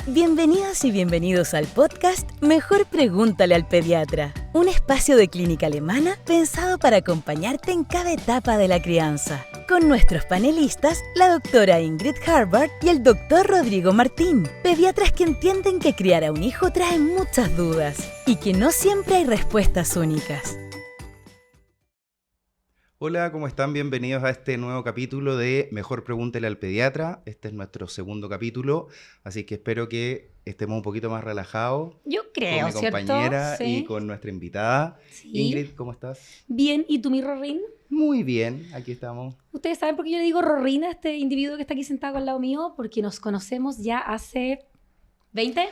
Bienvenidas y bienvenidos al podcast Mejor Pregúntale al Pediatra, un espacio de clínica alemana pensado para acompañarte en cada etapa de la crianza. Con nuestros panelistas, la doctora Ingrid Harvard y el doctor Rodrigo Martín, pediatras que entienden que criar a un hijo trae muchas dudas y que no siempre hay respuestas únicas. Hola, ¿cómo están? Bienvenidos a este nuevo capítulo de Mejor Pregúntele al Pediatra. Este es nuestro segundo capítulo, así que espero que estemos un poquito más relajados. Yo creo, con mi ¿cierto? compañera Sí. y con nuestra invitada. Sí. Ingrid, ¿cómo estás? Bien, ¿y tú, mi Rorín? Muy bien, aquí estamos. Ustedes saben por qué yo le digo Rorín a este individuo que está aquí sentado al lado mío, porque nos conocemos ya hace 20.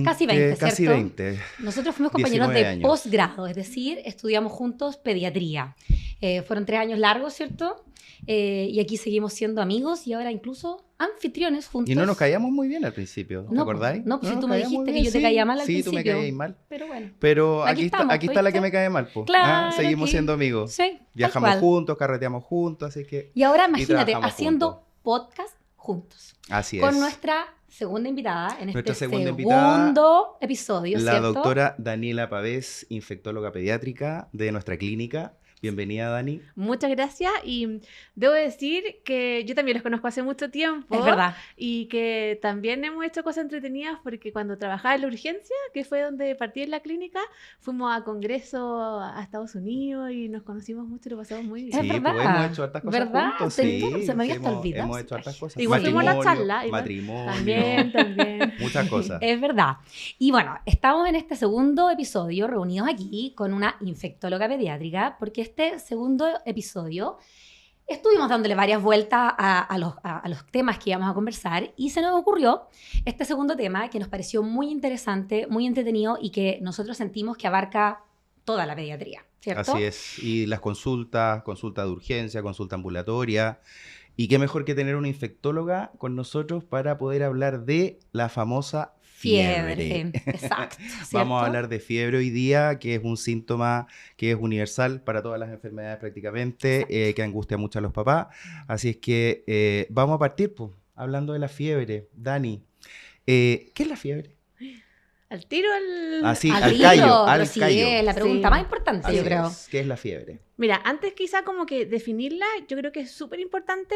Casi 20, Casi ¿cierto? 20. Nosotros fuimos compañeros 19 de años. posgrado, es decir, estudiamos juntos pediatría. Fueron 3 años largos, ¿cierto? Y aquí seguimos siendo amigos y ahora incluso anfitriones juntos. Y no nos caíamos muy bien al principio, ¿te No, acordáis? no, pues si nos tú me caíamos dijiste bien, que yo te caía mal al Sí, tú me principio. caías mal. Pero bueno. Pero Aquí estamos, aquí está la que ¿viste? me cae mal, po. Claro Seguimos que- siendo amigos. Sí, tal Viajamos cual. juntos, carreteamos juntos, así que... Y ahora imagínate, trabajamos haciendo juntos. podcast juntos. Así es. Con nuestra segunda invitada en Nuestra este segunda segundo invitada, episodio, La ¿cierto? doctora Daniela Pavés, infectóloga pediátrica de nuestra clínica. Bienvenida, Dani. Muchas gracias y debo decir que yo también los conozco hace mucho tiempo. Es verdad. Y que también hemos hecho cosas entretenidas porque cuando trabajaba en la urgencia, que fue donde partí en la clínica, fuimos a congreso a Estados Unidos y nos conocimos mucho y lo pasamos muy bien. Es Sí, verdad. pues hemos hecho hartas cosas ¿Verdad? juntos. Se- Sí, se me había hasta hemos olvidado. hemos hecho hartas cosas. Igual fuimos a la charla. Matrimonio. También. Muchas cosas. Es verdad. Y bueno, estamos en este segundo episodio reunidos aquí con una infectóloga pediátrica porque este segundo episodio estuvimos dándole varias vueltas a los temas que íbamos a conversar y se nos ocurrió este segundo tema que nos pareció muy interesante, muy entretenido y que nosotros sentimos que abarca toda la pediatría, ¿cierto? Así es. Y las consultas, consulta de urgencia, consulta ambulatoria. Y qué mejor que tener una infectóloga con nosotros para poder hablar de la famosa fiebre. Exacto. Vamos ¿cierto? a hablar de fiebre hoy día, que es un síntoma que es universal para todas las enfermedades prácticamente, que angustia mucho a los papás. Así es que vamos a partir pues, hablando de la fiebre. Dani, ¿qué es la fiebre? Al tiro al... Así, Al al tiro, callo, pero al sí, callo. es la pregunta Sí. más importante, Así yo creo. es. ¿Qué es la fiebre? Mira, antes quizá como que definirla, yo creo que es súper importante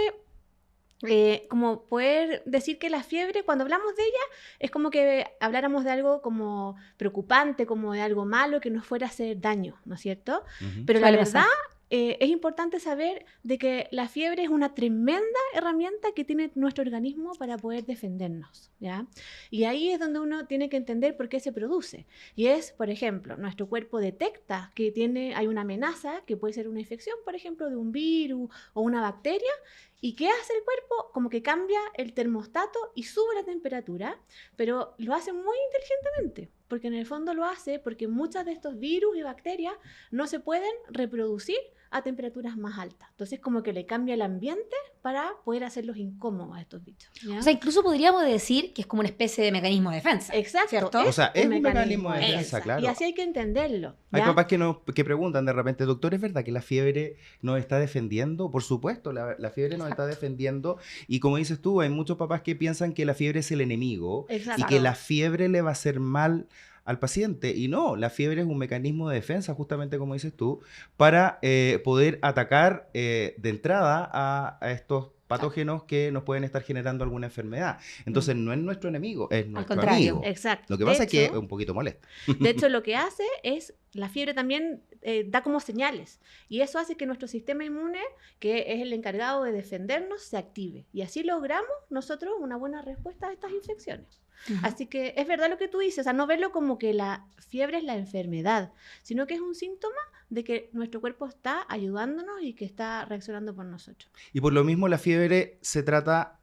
como poder decir que la fiebre, cuando hablamos de ella, es como que habláramos de algo como preocupante, como de algo malo que nos fuera a hacer daño, ¿no es cierto? Ujú. Pero la Suele verdad pasar. es importante saber de que la fiebre es una tremenda herramienta que tiene nuestro organismo para poder defendernos, ¿ya? Y ahí es donde uno tiene que entender por qué se produce. Y es, por ejemplo, nuestro cuerpo detecta que hay una amenaza, que puede ser una infección, por ejemplo, de un virus o una bacteria. ¿Y qué hace el cuerpo? Como que cambia el termostato y sube la temperatura, pero lo hace muy inteligentemente, porque en el fondo lo hace porque muchas de estos virus y bacterias no se pueden reproducir a temperaturas más altas. Entonces como que le cambia el ambiente para poder hacerlos incómodos a estos bichos, ¿ya? O sea, incluso podríamos decir que es como una especie de mecanismo de defensa. Exacto. ¿cierto? O sea, es un mecanismo de defensa, Exacto. claro. Y así hay que entenderlo. Hay ¿ya? papás que preguntan de repente, doctor, ¿es verdad que la fiebre nos está defendiendo? Por supuesto, la fiebre nos está defendiendo. Y como dices tú, hay muchos papás que piensan que la fiebre es el enemigo Exacto. y que la fiebre le va a hacer mal al paciente. Y no, la fiebre es un mecanismo de defensa, justamente como dices tú, para poder atacar de entrada a estos patógenos que nos pueden estar generando alguna enfermedad. Entonces, no es nuestro enemigo, es nuestro contrario. amigo. Exacto. Lo que De pasa es que es hecho, un poquito molesto. De hecho, lo que hace es, la fiebre también da como señales. Y eso hace que nuestro sistema inmune, que es el encargado de defendernos, se active. Y así logramos nosotros una buena respuesta a estas infecciones. Ujú. Así que es verdad lo que tú dices, o sea, no verlo como que la fiebre es la enfermedad, sino que es un síntoma de que nuestro cuerpo está ayudándonos y que está reaccionando por nosotros. Y por lo mismo la fiebre se trata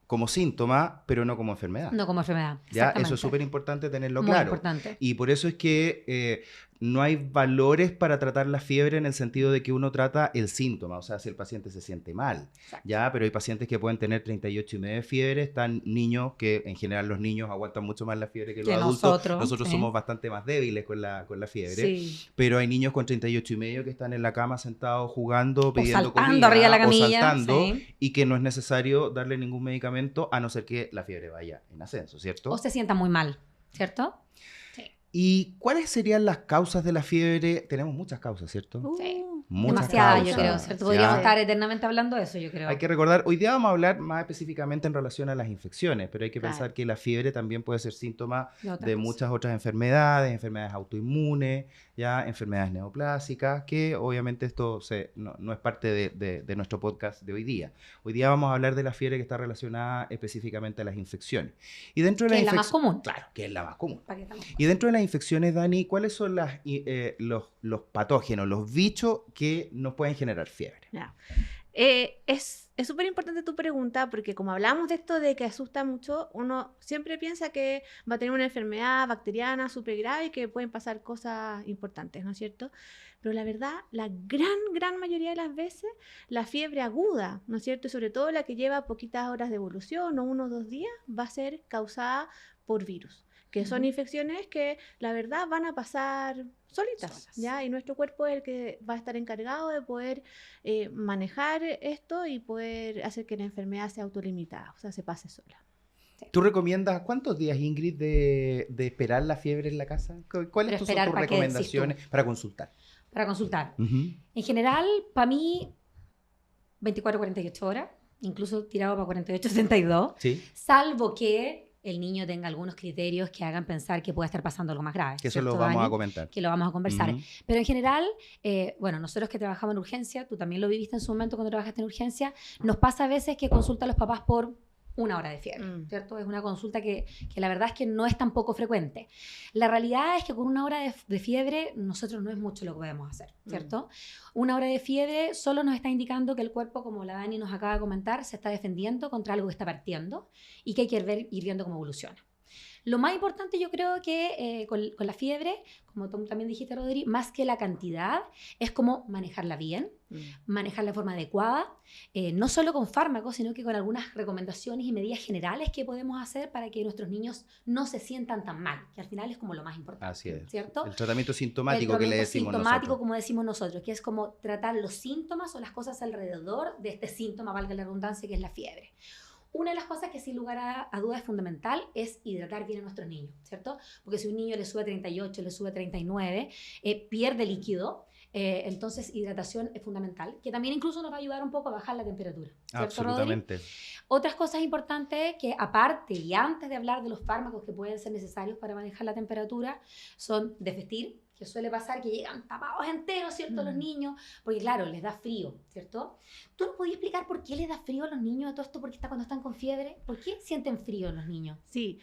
como síntoma, pero no como enfermedad. No como enfermedad. ¿Ya? Eso exactamente. es súper importante tenerlo Muy claro. importante. Y por eso es que no hay valores para tratar la fiebre en el sentido de que uno trata el síntoma, o sea, si el paciente se siente mal, Exacto. ya, pero hay pacientes que pueden tener 38,5 de fiebre, están niños que en general los niños aguantan mucho más la fiebre que los Que adultos, nosotros, sí. somos bastante más débiles con la fiebre, Sí. pero hay niños con 38,5 que están en la cama sentados jugando, pidiendo saltando comida, arriba de la o camilla, saltando, sí. y que no es necesario darle ningún medicamento a no ser que la fiebre vaya en ascenso, ¿cierto? O se sienta muy mal, ¿cierto? ¿Y cuáles serían las causas de la fiebre? Tenemos muchas causas, ¿cierto? Sí. Muchas Demasiada, yo causas. creo, ¿cierto? Ya. Podríamos estar eternamente hablando de eso, yo creo. Hay que recordar, hoy día vamos a hablar más específicamente en relación a las infecciones, pero hay que Claro. pensar que la fiebre también puede ser síntoma De otra de cosa. muchas otras enfermedades autoinmunes, ya enfermedades neoplásicas, que obviamente esto no es parte de nuestro podcast de hoy día. Hoy día vamos a hablar de la fiebre que está relacionada específicamente a las infecciones. Y dentro de Que las es la más común. Claro, que es la más común. ¿Para qué estamos? Y dentro de las infecciones, Dani, ¿cuáles son los patógenos, los bichos que nos pueden generar fiebre? Ya. Es súper importante tu pregunta porque como hablamos de esto de que asusta mucho, uno siempre piensa que va a tener una enfermedad bacteriana súper grave y que pueden pasar cosas importantes, ¿no es cierto? Pero la verdad, la gran mayoría de las veces, la fiebre aguda, ¿no es cierto? Y sobre todo la que lleva poquitas horas de evolución o 1 o 2 días, va a ser causada por virus, que son Ujú. infecciones que la verdad van a pasar solitas, Solas. ¿ya? Y nuestro cuerpo es el que va a estar encargado de poder manejar esto y poder hacer que la enfermedad sea autolimitada, o sea, se pase sola. ¿Tú recomiendas cuántos días, Ingrid, de esperar la fiebre en la casa? ¿Cuáles Pero son esperar, tus ¿para qué decís tú? recomendaciones para consultar? Para consultar. Ujú. En general, para mí, 24 48 horas, incluso tirado para 48 72, Sí, salvo que el niño tenga algunos criterios que hagan pensar que puede estar pasando algo más grave. que eso ¿cierto, lo vamos Dani? a comentar. Que lo vamos a conversar. Ujú. Pero en general, bueno, nosotros que trabajamos en urgencia, tú también lo viviste en su momento cuando trabajaste en urgencia, nos pasa a veces que consulta a los papás por 1 hora de fiebre, ¿cierto? Es una consulta que la verdad es que no es tan poco frecuente. La realidad es que con 1 hora de fiebre nosotros no es mucho lo que podemos hacer, ¿cierto? 1 hora de fiebre solo nos está indicando que el cuerpo, como la Dani nos acaba de comentar, se está defendiendo contra algo que está partiendo y que hay que ir viendo cómo evoluciona. Lo más importante yo creo que con la fiebre, como tú también dijiste, Rodri, más que la cantidad, es cómo manejarla bien, manejarla de forma adecuada, no solo con fármacos, sino que con algunas recomendaciones y medidas generales que podemos hacer para que nuestros niños no se sientan tan mal, que al final es como lo más importante. Así es. ¿Cierto? El tratamiento sintomático El que le tratamiento decimos sintomático, nosotros. como decimos nosotros, que es como tratar los síntomas o las cosas alrededor de este síntoma, valga la redundancia, que es la fiebre. Una de las cosas que sin lugar a dudas es fundamental es hidratar bien a nuestros niños, ¿cierto? Porque si un niño le sube 38, le sube 39, pierde líquido, entonces hidratación es fundamental, que también incluso nos va a ayudar un poco a bajar la temperatura, ¿cierto, Rodri? Absolutamente. Otras cosas importantes que aparte y antes de hablar de los fármacos que pueden ser necesarios para manejar la temperatura, son desvestir, que suele pasar que llegan tapados enteros, ¿cierto? Los niños, porque claro, les da frío, ¿cierto? ¿Tú nos podías explicar por qué les da frío a los niños de todo esto? ¿Por qué cuando están con fiebre? ¿Por qué sienten frío los niños? Sí,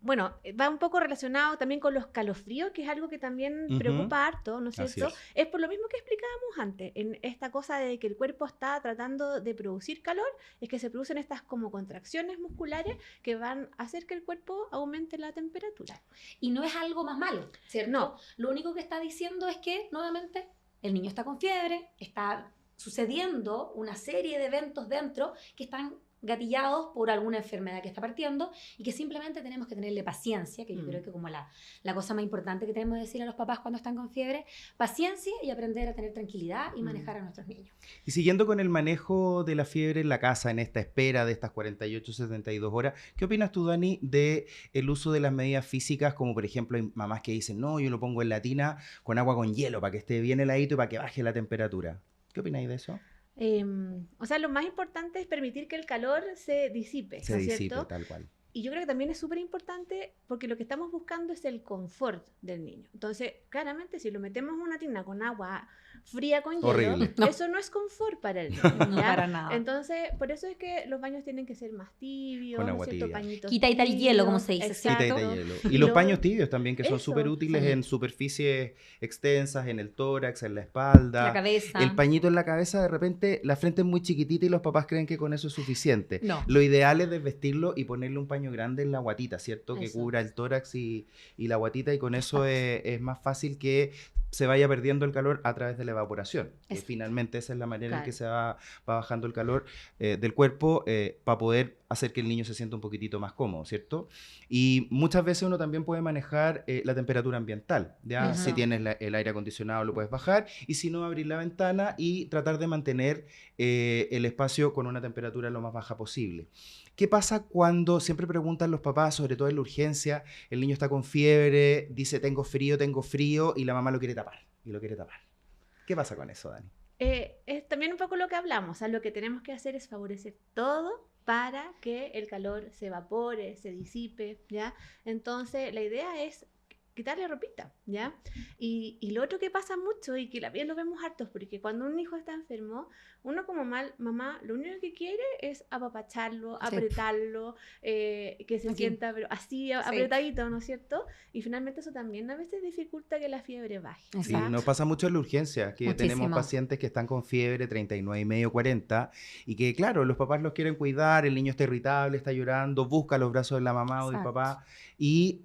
bueno, va un poco relacionado también con los calofríos, que es algo que también preocupa harto, ¿no es Así cierto? es. Es por lo mismo que explicábamos antes, en esta cosa de que el cuerpo está tratando de producir calor, es que se producen estas como contracciones musculares que van a hacer que el cuerpo aumente la temperatura. Y no es algo más malo, ¿cierto? No. Lo único que está diciendo es que, nuevamente, el niño está con fiebre, está sucediendo una serie de eventos dentro que están gatillados por alguna enfermedad que está partiendo y que simplemente tenemos que tenerle paciencia, que yo creo que como la cosa más importante que tenemos que decir a los papás cuando están con fiebre, paciencia y aprender a tener tranquilidad y manejar a nuestros niños. Y siguiendo con el manejo de la fiebre en la casa, en esta espera de estas 48, 72 horas, ¿qué opinas tú, Dani, del uso de las medidas físicas? Como por ejemplo hay mamás que dicen, no, yo lo pongo en la tina con agua con hielo para que esté bien heladito y para que baje la temperatura. ¿Qué opináis de eso? O sea, lo más importante es permitir que el calor se disipe, Se ¿no es disipe, cierto? tal cual. Y yo creo que también es súper importante porque lo que estamos buscando es el confort del niño. Entonces, claramente, si lo metemos en una tina con agua fría con hielo, Horrible. No. eso no es confort para el niño. No, ¿ya? para nada. Entonces, por eso es que los baños tienen que ser más tibios, Con ¿no agua es cierto? tibia. Pañitos Quitadita el hielo, como se dice, exacto. Quita y hielo. Y Y los lo- paños tibios también, que son Eso, súper útiles sí. en superficies extensas, en el tórax, en la espalda. La cabeza. El pañito en la cabeza, de repente, la frente es muy chiquitita y los papás creen que con eso es suficiente. No. Lo ideal es desvestirlo y ponerle un paño grande en la guatita, ¿cierto? Que Eso. cubra el tórax y la guatita, y con eso es más fácil que se vaya perdiendo el calor a través de la evaporación. Que Exacto. finalmente esa es la manera en que Claro. se va bajando el calor del cuerpo para poder hacer que el niño se sienta un poquitito más cómodo, ¿cierto? Y muchas veces uno también puede manejar la temperatura ambiental, ¿ya? Eso. Si tienes el aire acondicionado lo puedes bajar, y si no, abrir la ventana y tratar de mantener el espacio con una temperatura lo más baja posible. ¿Qué pasa cuando, siempre preguntan los papás, sobre todo en la urgencia, el niño está con fiebre, dice tengo frío, y la mamá lo quiere tapar, ¿Qué pasa con eso, Dani? Es también un poco lo que hablamos, o sea, lo que tenemos que hacer es favorecer todo para que el calor se evapore, se disipe, ¿ya? Entonces, la idea es quitarle ropita, ¿ya? Y lo otro que pasa mucho y que también lo vemos hartos, porque cuando un hijo está enfermo, uno como mamá lo único que quiere es apapacharlo, Sí. apretarlo, que se Aquí. sienta pero así apretadito, ¿no es cierto? Y finalmente eso también a veces dificulta que la fiebre baje. Sí, Exacto. nos pasa mucho en la urgencia, que tenemos Muchísimo. pacientes que están con fiebre 39,5, 40, y que claro, los papás los quieren cuidar, el niño está irritable, está llorando, busca los brazos de la mamá o del Exacto. papá, y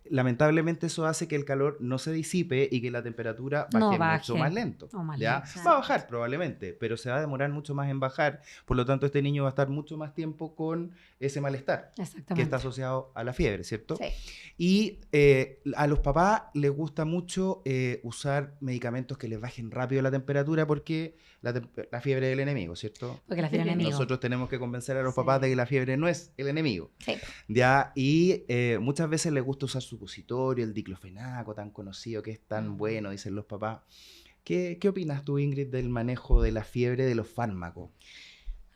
lamentablemente eso hace que el calor no se disipe y que la temperatura baje, No mucho baje. más lento. O más ¿Ya? lento. Va a bajar probablemente, pero se va a demorar mucho más en bajar, por lo tanto este niño va a estar mucho más tiempo con ese malestar que Exactamente. está asociado a la fiebre, ¿cierto? Sí. Y a los papás les gusta mucho usar medicamentos que les bajen rápido la temperatura, porque la fiebre es el enemigo, ¿cierto? Porque la fiebre enemigo. Nosotros tenemos que convencer a los Sí. papás de que la fiebre no es el enemigo. Sí. ¿Ya? Y muchas veces les gusta usar supositorio, el diclofenaco tan conocido, que es tan bueno, dicen los papás. ¿Qué opinas tú, Ingrid, del manejo de la fiebre de los fármacos?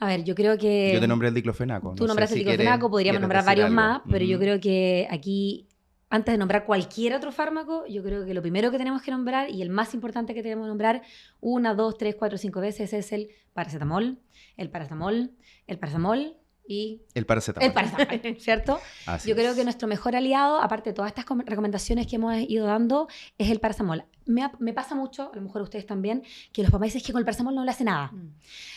A ver, yo creo que... Yo te nombré el diclofenaco. Tú no sé nombraste si el diclofenaco, podríamos quieres nombrar decir varios algo. más, pero yo Ujú. creo que aquí, antes de nombrar cualquier otro fármaco, yo creo que lo primero que tenemos que nombrar, y el más importante que tenemos que nombrar 1, 2, 3, 4, 5 veces, es el paracetamol y El paracetamol. el paracetamol, ¿cierto? Así Yo creo es. que nuestro mejor aliado, aparte de todas estas recomendaciones que hemos ido dando, es el paracetamol. Me pasa mucho, a lo mejor a ustedes también, que los papás dicen que con el paracetamol no le hace nada.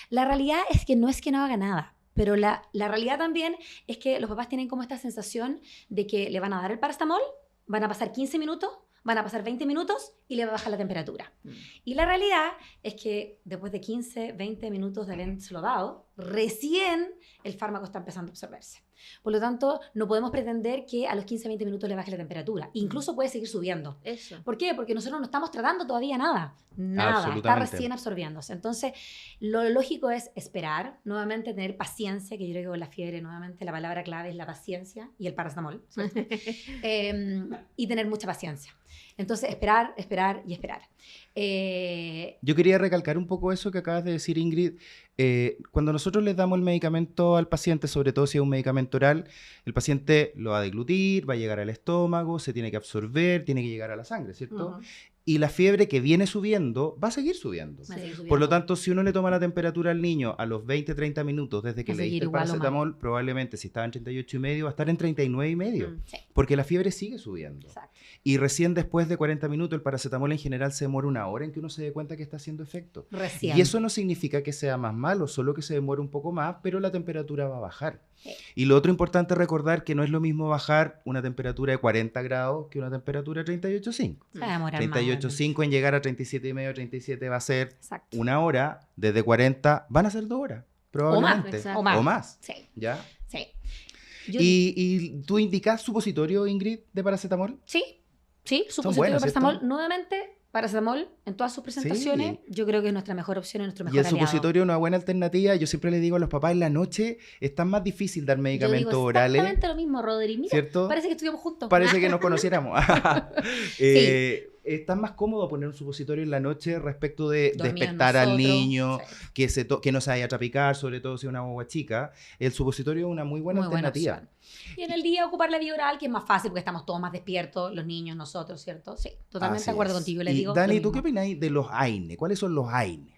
La realidad es que no es que no haga nada, pero la realidad también es que los papás tienen como esta sensación de que le van a dar el paracetamol, van a pasar 15 minutos, van a pasar 20 minutos y le va a bajar la temperatura. Y la realidad es que después de 15, 20 minutos de habérselo dado, recién el fármaco está empezando a absorberse. Por lo tanto, no podemos pretender que a los 15, 20 minutos le baje la temperatura. Incluso puede seguir subiendo. Eso. ¿Por qué? Porque nosotros no estamos tratando todavía nada. Nada. Está Absolutamente. recién absorbiéndose. Entonces, lo lógico es esperar, nuevamente tener paciencia, que yo creo que con la fiebre, nuevamente, la palabra clave es la paciencia y el paracetamol, ¿cierto? Y tener mucha paciencia. Entonces, esperar y esperar. Yo quería recalcar un poco eso que acabas de decir, Ingrid. Cuando nosotros les damos el medicamento al paciente, sobre todo si es un medicamento oral, el paciente lo va a deglutir, va a llegar al estómago, se tiene que absorber, tiene que llegar a la sangre, ¿cierto? Ujú. Y la fiebre que viene subiendo va a seguir subiendo. Va a seguir Por lo subiendo. tanto, si uno le toma la temperatura al niño a los 20, 30 minutos desde que Va a le diste seguir el igual o más. paracetamol, probablemente si estaba en 38,5 va a estar en 39,5, Mm. Sí, porque la fiebre sigue subiendo. exacto. Y recién después de 40 minutos, el paracetamol en general se demora 1 hora en que uno se dé cuenta que está haciendo efecto. Recién. Y eso no significa que sea más malo, solo que se demore un poco más, pero la temperatura va a bajar. Sí. Y lo otro importante es recordar que no es lo mismo bajar una temperatura de 40 grados que una temperatura de 38,5. Se va a demorar más, 38,5 en llegar a 37,5, 37 va a ser exacto. 1 hora, desde 40 van a ser 2 horas, probablemente. exacto. O más. O más, Sí, ¿ya? sí. Yo- ¿Y tú indicas supositorio, Ingrid, de paracetamol? Sí, supositorio buenos, de paracetamol. ¿cierto? Nuevamente, paracetamol en todas sus presentaciones, yo creo que es nuestra mejor opción y nuestro mejor Y el aliado. supositorio es una buena alternativa. Yo siempre le digo a los papás, en la noche es tan más difícil dar Yo medicamentos digo orales, exactamente lo mismo, Rodri. Mira, ¿cierto? parece que estudiamos juntos. Parece que nos conociéramos. estás más cómodo poner un supositorio en la noche respecto de Dormir despertar al nosotros, niño, sí. que no se vaya a trapicar, sobre todo si es una guagua chica. El supositorio es una muy buena Muy buena alternativa. opción. Y en el día ocupar la vía oral, que es más fácil porque estamos todos más despiertos, los niños, nosotros, ¿cierto? Sí, totalmente Así de acuerdo es. contigo. Les Y digo Dani, lo ¿tú qué mismo. opináis de los AINE? ¿Cuáles son los AINES?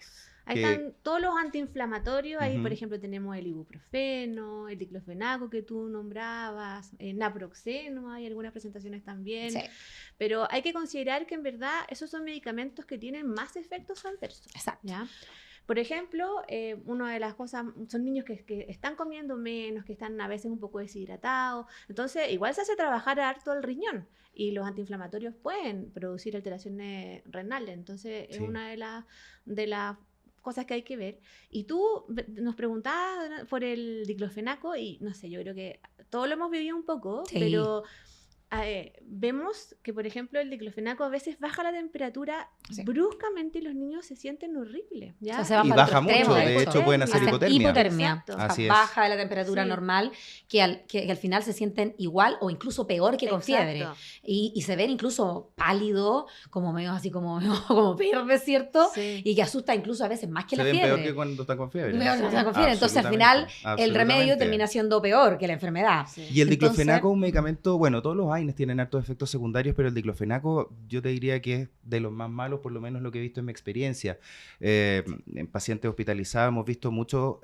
Ahí Que- están todos los antiinflamatorios. Ahí, por Ujú. ejemplo, tenemos el ibuprofeno, el diclofenaco que tú nombrabas, el naproxeno, hay algunas presentaciones también. Sí, Pero hay que considerar que en verdad esos son medicamentos que tienen más efectos adversos. exacto. ¿Ya? Por ejemplo, una de las cosas son niños que están comiendo menos, que están a veces un poco deshidratados. Entonces, igual se hace trabajar harto el riñón y los antiinflamatorios pueden producir alteraciones renales. Entonces, es Sí. una de las cosas que hay que ver. Y tú nos preguntabas por el diclofenaco y no sé, yo creo que todos lo hemos vivido un poco, Sí. pero vemos que, por ejemplo, el diclofenaco a veces baja la temperatura Sí. bruscamente y los niños se sienten horribles. ¿ya? O sea, se van Y para el baja otro extremo, mucho, de hecho. hecho pueden hacer Hacen hipotermia. Exacto. O sea, Así es. baja de la temperatura Sí. normal, que al final se sienten igual o incluso peor que con fiebre. Exacto. Y se ven incluso pálidos, como medio así como, como verdes, ¿cierto? Sí. Y que asusta incluso a veces más que Se la ven fiebre. peor que cuando están con fiebre. Peor que cuando están con fiebre. Entonces, al final, el remedio Absolutamente. termina siendo peor que la enfermedad. Sí. Y el Entonces- diclofenaco es un medicamento, bueno, todos los AINES tienen hartos efectos secundarios, pero el diclofenaco yo te diría que es de los más malos, por lo menos lo que he visto en mi experiencia. En pacientes hospitalizados hemos visto muchos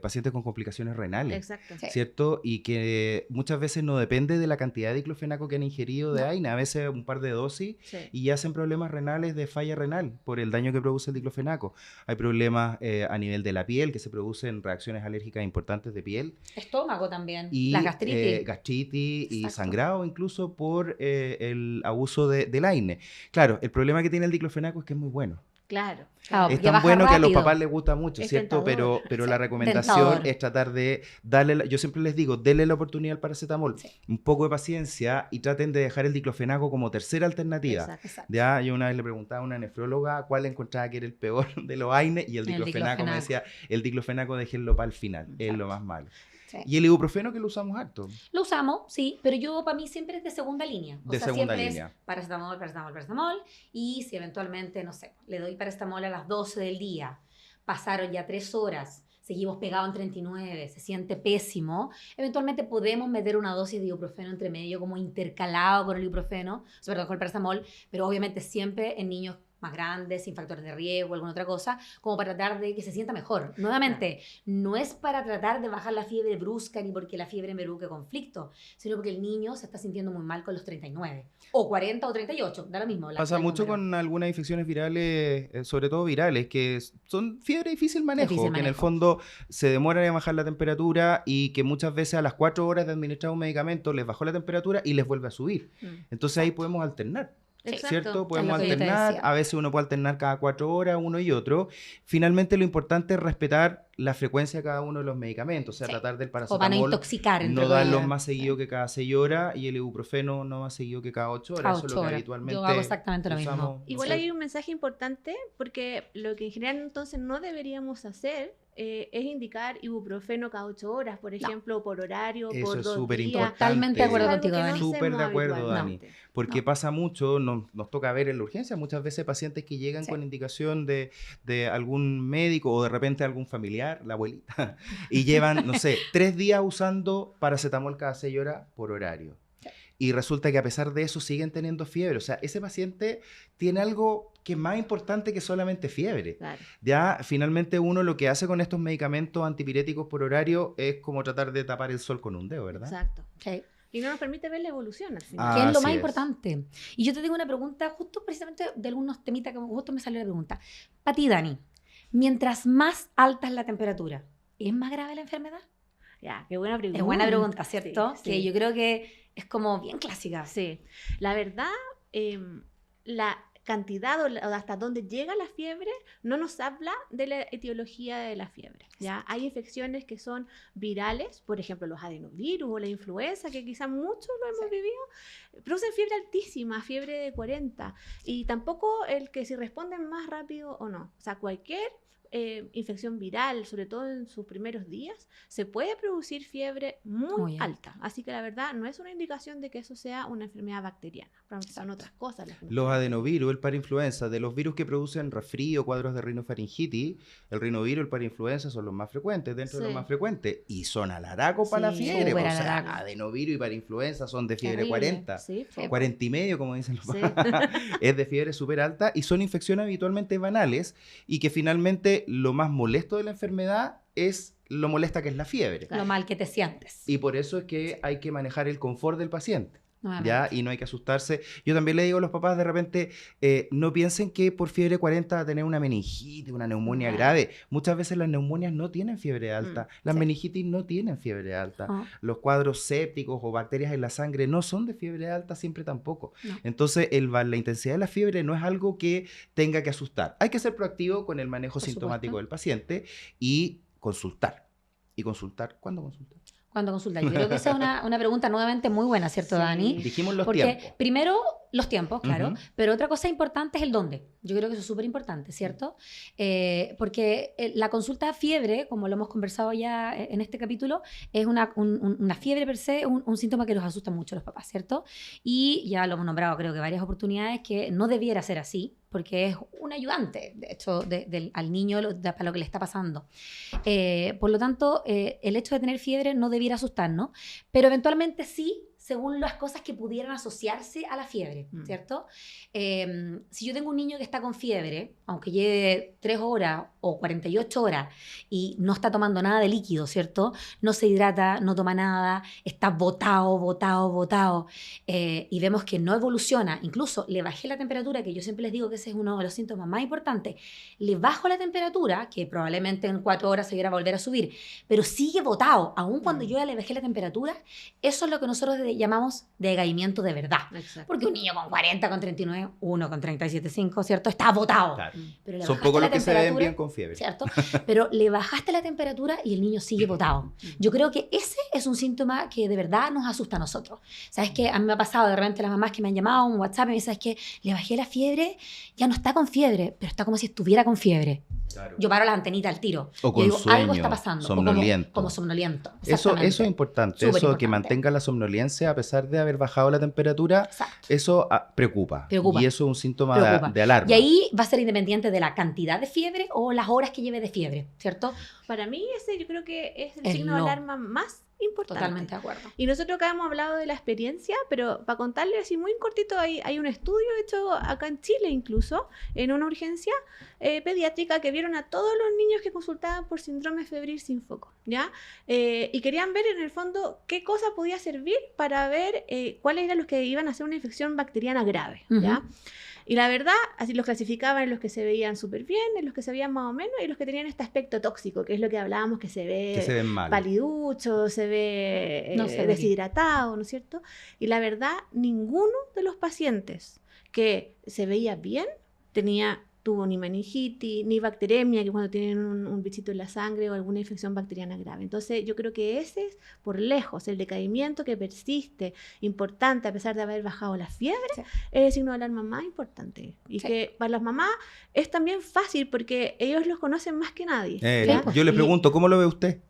pacientes con complicaciones renales. Exacto. Sí. ¿Cierto? Y que muchas veces no depende de la cantidad de diclofenaco que han ingerido de No. AINE, a veces un par de dosis Sí. y ya hacen problemas renales de falla renal por el daño que produce el diclofenaco. Hay problemas a nivel de la piel, que se producen reacciones alérgicas importantes de piel Estómago también. y La gastritis. gastritis y Exacto. sangrado incluso por el abuso del AINE. Claro, el problema que tiene el diclofenaco es que es muy bueno. Claro. Claro, Es ya tan baja bueno que a los rápido. papás les gusta mucho, Es ¿cierto? tentador. Pero Sí, la recomendación tentador. es tratar de darle, yo siempre les digo, denle la oportunidad al paracetamol, Sí. un poco de paciencia y traten de dejar el diclofenaco como tercera alternativa. Exacto. Exacto. Ya, yo una vez le preguntaba a una nefróloga cuál encontraba que era el peor de los AINE y el El diclofenaco me diclofenaco. decía, el diclofenaco déjenlo para el final, es Exacto. lo más malo. Sí. Y el ibuprofeno que lo usamos harto. Lo usamos, sí, pero yo para mí siempre es de segunda línea. O De sea, segunda siempre línea. es paracetamol, paracetamol, paracetamol. Y si eventualmente, no sé, le doy paracetamol a las 12 del día, pasaron ya 3 horas, seguimos pegados en 39, se siente pésimo, eventualmente podemos meter una dosis de ibuprofeno entre medio, como intercalado con el ibuprofeno, perdón, con el paracetamol, pero obviamente siempre en niños más grandes, sin factores de riesgo, alguna otra cosa, como para tratar de que se sienta mejor. Nuevamente, no es para tratar de bajar la fiebre brusca ni porque la fiebre me provoque conflicto, sino porque el niño se está sintiendo muy mal con los 39, o 40 o 38, da lo mismo. Pasa el mucho número. con algunas infecciones virales, sobre todo virales, que son fiebre de difícil manejo, Difícil que en el manejo. fondo se demoran en bajar la temperatura y que muchas veces a las 4 horas de administrar un medicamento les bajó la temperatura y les vuelve a subir. Mm. Entonces ahí podemos alternar. Exacto. ¿Cierto? Podemos lo que yo te alternar, decía. a veces uno puede alternar cada 4 horas, uno y otro. Finalmente lo importante es respetar la frecuencia de cada uno de los medicamentos, o sea, Sí. tratar del O para no paracetamol intoxicar. entre no darlos comillas. más seguido que cada 6 horas y el ibuprofeno no más seguido que cada 8 horas. Cada Eso es 8 lo que horas. habitualmente Yo hago exactamente lo mismo. usamos. Igual Sí. hay un mensaje importante porque lo que en general entonces no deberíamos hacer es indicar ibuprofeno cada 8 horas, por ejemplo, por horario, Eso por es 2 súper días. importante. Totalmente de acuerdo Es algo contigo, que no Dani. Súper hacemos de acuerdo, habitualmente. Porque No. pasa mucho, nos toca ver en la urgencia muchas veces pacientes que llegan Sí. con indicación de algún médico o de repente algún familiar, la abuelita, y llevan, no sé, 3 días usando paracetamol cada 6 horas por horario. Sí. Y resulta que a pesar de eso siguen teniendo fiebre. O sea, ese paciente tiene algo que es más importante que solamente fiebre. Claro. Ya finalmente uno lo que hace con estos medicamentos antipiréticos por horario es como tratar de tapar el sol con un dedo, ¿verdad? Exacto. Sí. Y no nos permite ver la evolución al final. Ah, Que es lo así más es. importante. Y yo te tengo una pregunta, justo precisamente de algunos temitas que justo me salió la pregunta. Para ti, Dani, mientras más alta es la temperatura, ¿es más grave la enfermedad? Ya, qué buena pregunta. Es buena pregunta, ¿cierto? Sí, Que sí. yo creo que es como bien clásica. Sí, la verdad, la cantidad o hasta dónde llega la fiebre no nos habla de la etiología de la fiebre. ¿Ya? Hay infecciones que son virales, por ejemplo los adenovirus o la influenza, que quizás muchos lo hemos vivido, producen fiebre altísima, fiebre de 40, y tampoco el que si responden más rápido o no. O sea, cualquier infección viral, sobre todo en sus primeros días, se puede producir fiebre muy alta. Así que la verdad no es una indicación de que eso sea una enfermedad bacteriana, pero son otras cosas. Los adenovirus, el parainfluenza, de los virus que producen resfrío, cuadros de rinofaringitis, el rinovirus, el parainfluenza son los más frecuentes, dentro de los más frecuentes, y son alaraco para la fiebre. O sea, adenovirus y parainfluenza son de fiebre 40, 40 y medio, como dicen los papás. Es de fiebre súper alta y son infecciones habitualmente banales y que finalmente lo más molesto de la enfermedad es lo molesta que es la fiebre. Lo mal que te sientes. Y por eso es que hay que manejar el confort del paciente. ¿Ya? Y no hay que asustarse. Yo también le digo a los papás de repente, no piensen que por fiebre 40 va a tener una meningitis, una neumonía grave. Muchas veces las neumonias no tienen fiebre alta, las meningitis no tienen fiebre alta, los cuadros sépticos o bacterias en la sangre no son de fiebre alta siempre tampoco. Entonces la intensidad de la fiebre no es algo que tenga que asustar. Hay que ser proactivo con el manejo sintomático del paciente y consultar. ¿Y consultar? ¿Cuándo consultar? Cuando consulta. Yo creo que esa es una pregunta nuevamente muy buena, ¿cierto, Dani? Dijimos los Porque tiempos. Primero, los tiempos, claro, pero otra cosa importante es el dónde. Yo creo que eso es súper importante, ¿cierto? Porque la consulta de fiebre, como lo hemos conversado ya en este capítulo, es una fiebre per se, un síntoma que los asusta mucho a los papás, ¿cierto? Y ya lo hemos nombrado creo que varias oportunidades que no debiera ser así, porque es un ayudante, de hecho, al niño para lo que le está pasando. Por lo tanto, el hecho de tener fiebre no debiera asustarnos, pero eventualmente sí, según las cosas que pudieran asociarse a la fiebre, ¿cierto? Si yo tengo un niño que está con fiebre, aunque lleve 3 horas o 48 horas y no está tomando nada de líquido, ¿cierto? No se hidrata, no toma nada, está botado, y vemos que no evoluciona, incluso le bajé la temperatura, que yo siempre les digo que ese es uno de los síntomas más importantes, le bajo la temperatura, que probablemente en 4 horas se quiera volver a subir, pero sigue botado, aun cuando yo ya le bajé la temperatura, eso es lo que nosotros llamamos decaimiento de verdad. Exacto. Porque un niño con 40, con 39, uno con 37,5, ¿cierto? Está botado. Claro. Pero son pocos los que se ven bien con fiebre. ¿Cierto? Pero le bajaste la temperatura y el niño sigue botado. Yo creo que ese es un síntoma que de verdad nos asusta a nosotros. ¿Sabes qué? A mí me ha pasado de repente las mamás que me han llamado un WhatsApp y me dicen, ¿sabes qué? Le bajé la fiebre, ya no está con fiebre, pero está como si estuviera con fiebre. Claro. Yo paro la antenita al tiro. O con digo, sueño, algo está pasando. somnoliento. Como somnoliento. Eso es importante. Súper eso importante. que mantenga la somnolencia a pesar de haber bajado la temperatura. Exacto. Eso preocupa. Y eso es un síntoma de alarma. Y ahí va a ser independiente de la cantidad de fiebre o las horas que lleve de fiebre, ¿cierto? Para mí ese yo creo que es el signo de alarma más importante. Totalmente de acuerdo. Y nosotros acá hemos hablado de la experiencia, pero para contarles así muy cortito, hay un estudio hecho acá en Chile incluso, en una urgencia pediátrica, que vieron a todos los niños que consultaban por síndrome febril sin foco, ¿ya? Y querían ver en el fondo qué cosa podía servir para ver cuáles eran los que iban a hacer una infección bacteriana grave, ¿ya? Y la verdad, así los clasificaban en los que se veían súper bien, en los que se veían más o menos, y los que tenían este aspecto tóxico, que es lo que hablábamos, que se ve mal. Paliducho, se ve deshidratado, ¿no es cierto? Y la verdad, ninguno de los pacientes que se veía bien tuvo ni meningitis, ni bacteremia, que cuando tienen un bichito en la sangre o alguna infección bacteriana grave. Entonces, yo creo que ese es, por lejos, el decaimiento que persiste, importante, a pesar de haber bajado la fiebre, es el signo de alarma más importante. Y que para las mamás es también fácil, porque ellos los conocen más que nadie. Yo les pregunto, ¿cómo lo ve usted?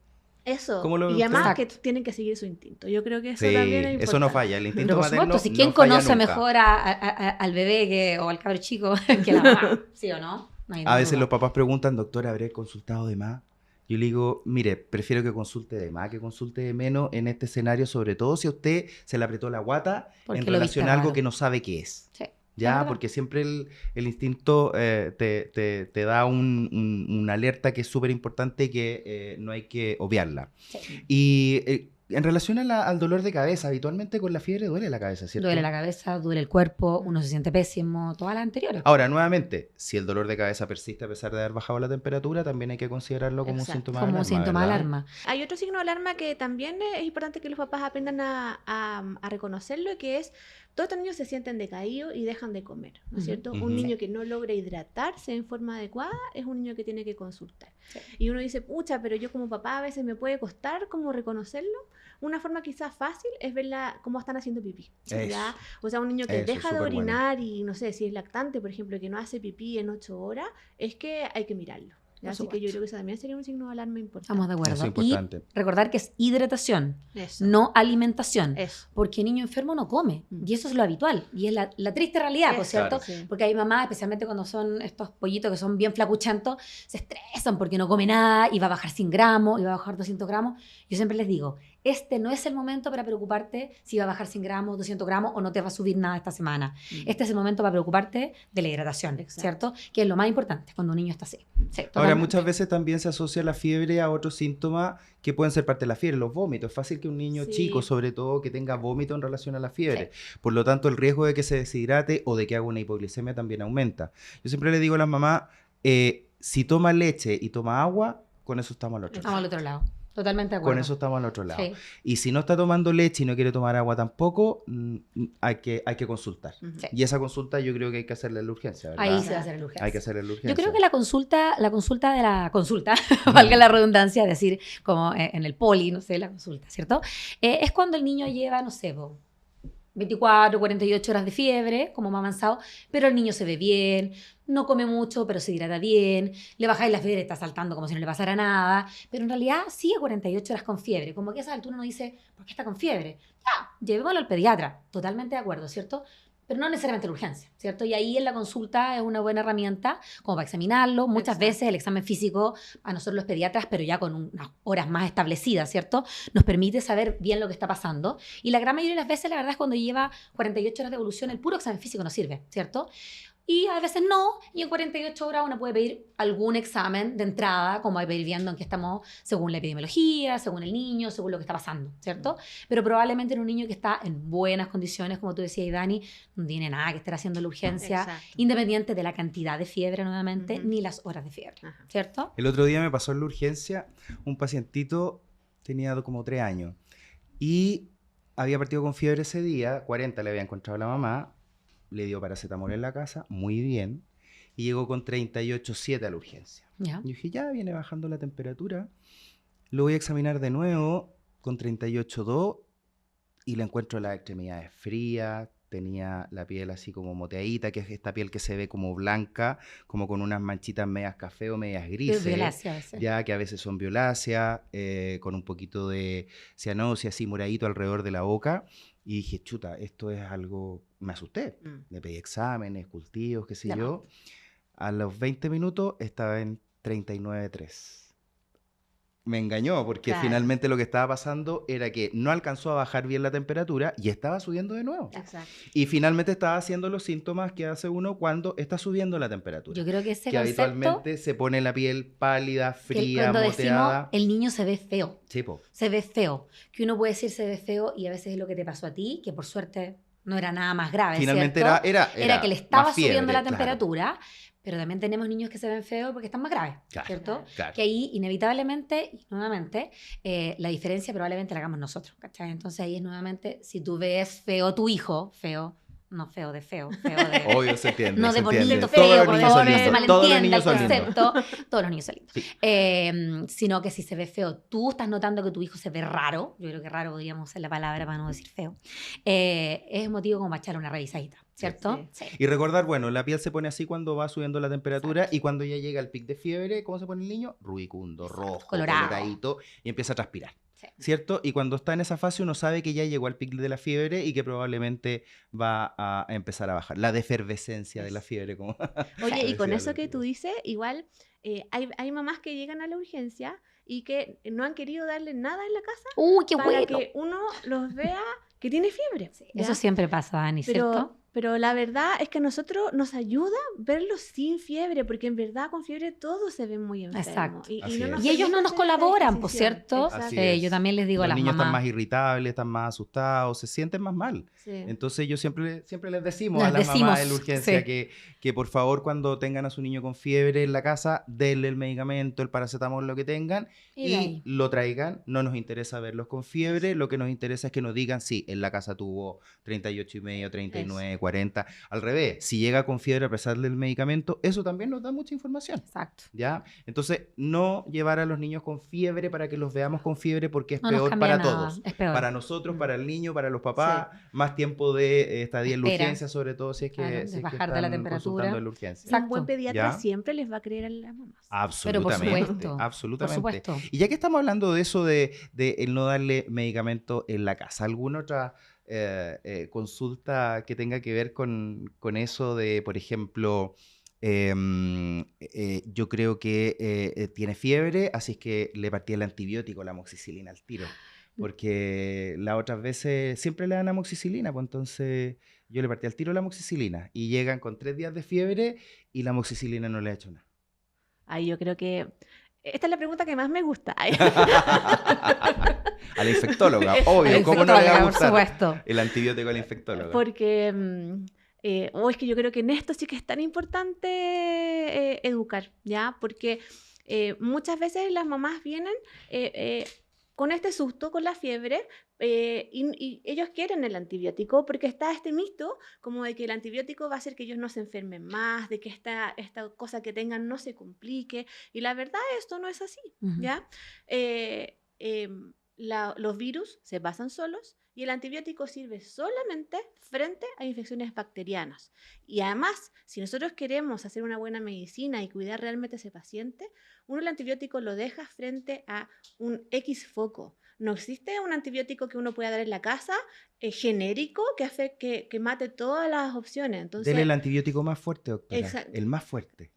Eso, ¿Cómo lo ve y además usted? que tienen que seguir su instinto. Yo creo que eso también es importante. Eso no falla, el instinto Pero por materno supuesto, si quién no falla conoce nunca. mejor al bebé o al cabro chico que la mamá, ¿sí o no? A veces los papás preguntan, doctora, ¿habré consultado de más? Yo le digo, mire, prefiero que consulte de más que consulte de menos en este escenario, sobre todo si a usted se le apretó la guata en relación a algo que no sabe qué es. Sí. Ya, porque siempre el instinto te da una alerta que es súper importante y que no hay que obviarla. Sí. Y en relación al dolor de cabeza, habitualmente con la fiebre duele la cabeza, ¿cierto? Duele la cabeza, duele el cuerpo, uno se siente pésimo, todas las anteriores. Ahora, nuevamente, si el dolor de cabeza persiste a pesar de haber bajado la temperatura, también hay que considerarlo como un síntoma de alarma. Como un síntoma de alarma. Hay otro signo de alarma que también es importante que los papás aprendan a reconocerlo, que es, todos estos niños se sienten decaídos y dejan de comer, ¿no es cierto? Un niño que no logra hidratarse en forma adecuada es un niño que tiene que consultar. Sí. Y uno dice, pucha, pero yo como papá a veces me puede costar como reconocerlo. Una forma quizás fácil es verla cómo están haciendo pipí, ¿ya? O sea, un niño que deja de orinar y no sé, si es lactante, por ejemplo, que no hace pipí en 8 horas, es que hay que mirarlo. ¿ya? Así que yo creo que eso también sería un signo de alarma importante. Estamos de acuerdo. Eso es importante. Y recordar que es hidratación, Eso. no alimentación. Eso. Porque niño enfermo no come. Y eso es lo habitual. Y es la triste realidad, ¿por Eso, cierto? claro. Sí. Porque hay mamás, especialmente cuando son estos pollitos que son bien flacuchentos, se estresan porque no come nada y va a bajar 100 gramos y va a bajar 200 gramos. Yo siempre les digo, este no es el momento para preocuparte si va a bajar 100 gramos, 200 gramos o no te va a subir nada esta semana. Este es el momento para preocuparte de la hidratación, Exacto. ¿cierto? Que es lo más importante cuando un niño está así. Sí, Ahora, totalmente. muchas veces también se asocia la fiebre a otros síntomas que pueden ser parte de la fiebre, los vómitos. Es fácil que un niño Sí. chico, sobre todo, que tenga vómito en relación a la fiebre. Por lo tanto, el riesgo de que se deshidrate o de que haga una hipoglicemia también aumenta. Yo siempre le digo a las mamás, si toma leche y toma agua, con eso estamos al otro Estamos lado. al otro lado. Totalmente de acuerdo. Con eso estamos al otro lado. Sí. Y si no está tomando leche y no quiere tomar agua tampoco, hay que consultar. Ujú. Sí. Y esa consulta yo creo que hay que hacerle la urgencia, ¿verdad? Ahí se va a hacer el urgencia. Hay que hacerle la urgencia. Yo creo que la consulta de la consulta, valga la redundancia, es decir, como en el poli, no sé, la consulta, ¿cierto? Es cuando el niño lleva, no sé, 24, 48 horas de fiebre, como más avanzado, pero el niño se ve bien, no come mucho, pero se hidrata bien, le bajáis la fiebre, está saltando como si no le pasara nada, pero en realidad sigue 48 horas con fiebre, como que a esa altura uno dice, ¿por qué está con fiebre? Ya, llevémoslo al pediatra, totalmente de acuerdo, ¿cierto? Pero no necesariamente la urgencia, ¿cierto? Y ahí en la consulta es una buena herramienta como para examinarlo. Muchas Exacto. veces el examen físico a nosotros los pediatras, pero ya con unas horas más establecidas, ¿cierto? Nos permite saber bien lo que está pasando. Y la gran mayoría de las veces, la verdad es cuando lleva 48 horas de evolución, el puro examen físico no sirve, ¿cierto? Y a veces no, y en 48 horas uno puede pedir algún examen de entrada, como hay que ir viendo en qué estamos según la epidemiología, según el niño, según lo que está pasando, ¿cierto? Pero probablemente en un niño que está en buenas condiciones, como tú decías, Dani, no tiene nada que estar haciendo la urgencia, Exacto. independiente de la cantidad de fiebre nuevamente, Ujú. ni las horas de fiebre, Ajá. ¿cierto? El otro día me pasó en la urgencia un pacientito, tenía como 3 años, y había partido con fiebre ese día, 40 le había encontrado la mamá, le dio paracetamol en la casa, muy bien, y llegó con 38,7 a la urgencia. Ya. Y dije, ya viene bajando la temperatura, lo voy a examinar de nuevo con 38,2 y le encuentro las extremidades frías, tenía la piel así como moteadita, que es esta piel que se ve como blanca, como con unas manchitas medias café o medias grises. Violácea a veces. Ya que a veces son violáceas, con un poquito de cianosis así moradito alrededor de la boca. Y dije, chuta, esto es algo... Me asusté. Le pedí exámenes, cultivos, qué sé Ya. yo. A los 20 minutos estaba en 39,3. Me engañó porque Claro. finalmente lo que estaba pasando era que no alcanzó a bajar bien la temperatura y estaba subiendo de nuevo. Exacto. Y finalmente estaba haciendo los síntomas que hace uno cuando está subiendo la temperatura. Yo creo que ese que concepto, habitualmente se pone la piel pálida, que fría, cuando moteada. decimos el niño se ve feo, Sí, po. se ve feo, que uno puede decir se ve feo y a veces es lo que te pasó a ti, que por suerte no era nada más grave, Finalmente ¿cierto? era que le estaba más fiebre, subiendo la claro. temperatura, pero también tenemos niños que se ven feos porque están más graves, Claro, ¿cierto? claro. Que ahí inevitablemente y nuevamente la diferencia probablemente la hagamos nosotros, ¿cachai? Entonces ahí es nuevamente, si tú ves feo tu hijo, feo, no feo de feo, feo de... Obvio, se entiende. No se de entiende. bonito, Todos feo, los por niños favor, son no se lindos. Todos los malentienda niños el son lindos. concepto. Todos los niños son lindos. Sí. Sino que si se ve feo, tú estás notando que tu hijo se ve raro, yo creo que raro podríamos usar la palabra para no decir feo, es motivo como para echarle una revisadita, ¿cierto? Sí. Y recordar, bueno, la piel se pone así cuando va subiendo la temperatura y cuando ya llega al pic de fiebre, ¿cómo se pone el niño? Rubicundo, Exacto, rojo, colorado. coloradito y empieza a transpirar. Sí. ¿Cierto? Y cuando está en esa fase uno sabe que ya llegó al pic de la fiebre y que probablemente va a empezar a bajar. La defervescencia de la fiebre, como Oye, y con decía eso el que antiguo. tú dices, igual hay mamás que llegan a la urgencia y que no han querido darle nada en la casa ¡Uy, qué para bueno! que uno los vea que tiene fiebre. Sí, ¿ya? eso siempre pasa, Dani, ¿cierto? Pero la verdad es que a nosotros nos ayuda verlos sin fiebre, porque en verdad con fiebre todos se ven muy enfermos. Exacto. Así es. nos Y ellos no permite nos hacer esta colaboran, por distinción. cierto. Exacto. Así Sí, es. yo también les digo a Los las niños están mamás. más irritables, están más asustados, se sienten más mal. Sí. Entonces yo siempre les decimos Les a las mamás de la decimos, urgencia sí. que por favor cuando tengan a su niño con fiebre en la casa, denle el medicamento, el paracetamol, lo que tengan Y de ahí. y lo traigan. No nos interesa verlos con fiebre, lo que nos interesa es que nos digan, sí, en la casa tuvo 38,5, 39, 40. Al revés, si llega con fiebre a pesar del medicamento, eso también nos da mucha información. Exacto. ¿Ya? Entonces, no llevar a los niños con fiebre para que los veamos con fiebre porque es No nos peor cambia para nada, todos. es peor. Para nosotros, para el niño, para los papás, más tiempo de estadía en la Espera. urgencia, sobre todo si es que, Claro, de si es que bajar de la están temperatura. consultando en la urgencia. Exacto. Un buen pediatra ¿Ya? siempre les va a creer a las mamás. Absolutamente. supuesto, Absolutamente. Por supuesto. Y ya que estamos hablando de eso de el no darle medicamento en la casa, ¿alguna otra consulta que tenga que ver con eso de, por ejemplo, yo creo que tiene fiebre, así es que le partí el antibiótico, la amoxicilina al tiro? Porque las otras veces siempre le dan amoxicilina, pues entonces yo le partí al tiro la amoxicilina y llegan con 3 días de fiebre y la amoxicilina no le ha hecho nada. Ahí yo creo que esta es la pregunta que más me gusta. A la infectóloga, obvio, ¿cómo no le va a Por gustar supuesto. el antibiótico a la infectóloga? Porque es que yo creo que en esto sí que es tan importante educar, ¿ya? Porque muchas veces las mamás vienen con este susto, con la fiebre, y ellos quieren el antibiótico porque está este mito como de que el antibiótico va a hacer que ellos no se enfermen más, de que esta cosa que tengan no se complique, y la verdad esto no es así, Ujú. ¿ya? Los virus se pasan solos y el antibiótico sirve solamente frente a infecciones bacterianas. Y además, si nosotros queremos hacer una buena medicina y cuidar realmente a ese paciente, uno el antibiótico lo deja frente a un X foco. No existe un antibiótico que uno pueda dar en la casa genérico que mate todas las opciones. Entonces, Dele el antibiótico más fuerte, doctora. Exacto. El más fuerte.